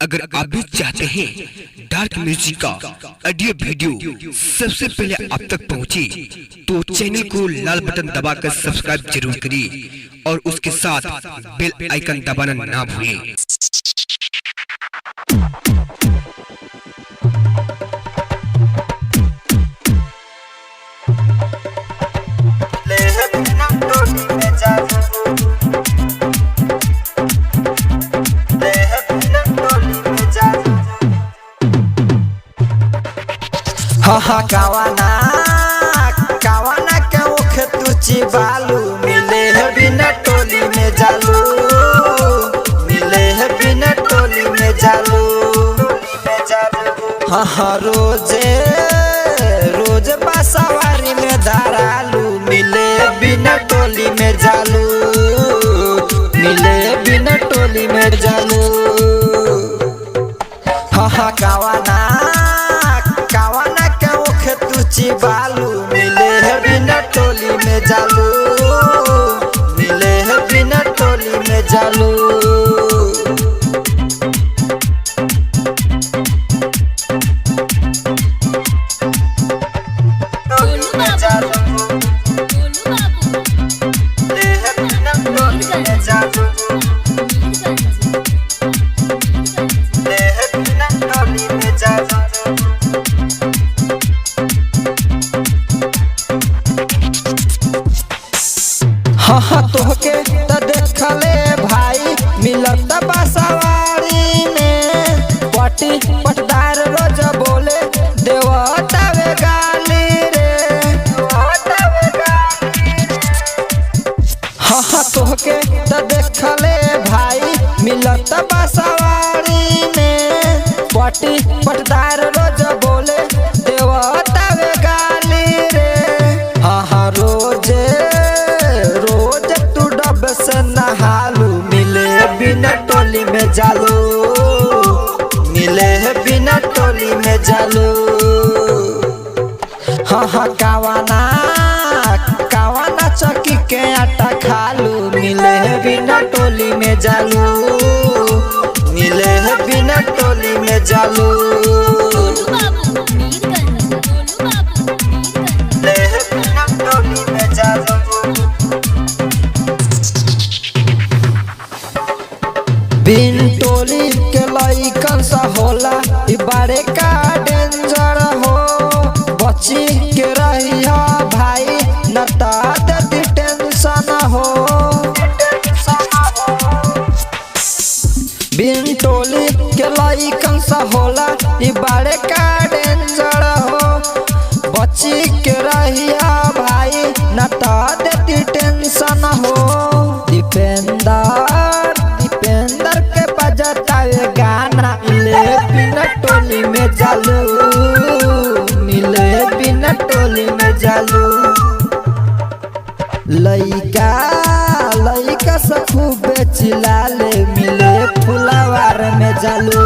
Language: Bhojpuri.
अगर आप भी चाहते हैं डार्क म्यूजिक का ऑडियो वीडियो सबसे पहले आप तक पहुंचे, तो चैनल को लाल बटन दबाकर सब्सक्राइब जरूर करिए और उसके साथ बेल आइकन दबाना ना भूलें। हा कावाना कावाना के ओख तुची बालू मिले है बिना टोली में जालू, मिले है बिना टोली में जालू। हाँ रोजे रोज बासवारी में धारालू मिले बिना टोली में जालू, मिले बिना टोली में जालू। हाँ कावाना कावाना के ओख तुची बालू मिले है बिना टोली में जालू, मिले है बिना टोली में जालू। हाँ तोहके त देखले भाई मिलत बासवारी में, पटी पटदार रोज बोले देवता वे गाली रे। हाँ तोहके त देखले भाई मिलत बासवारी में, पटी पटदार रोज बोले देवता वे गाली रे। हाँ रोजे से नहालू मिले बिना टोली में जालू, मिले है बिना टोली में जालू। हाँ कावाना कावाना चक्की के आटा खालू मिले है बिना टोली में जालू, मिले है बिना टोली में जालू। मिले है बिना टोली में जालू। बिन टोली के लइकन सा होला ई बारे का डेंजर हो, बची के रहिया भाई न ती टेंशन हो। बिन टोली के लइकन सा होला ई बारे का डेंजर हो, बची के रहिया भाई न ती टेंशन हो। दीपेंदर के बजतावे गाना मिले बिना टोली में जालू, मिले बिना टोली में जालू। लइका से खूब चिल्लाले मिले फुलावार में जालू।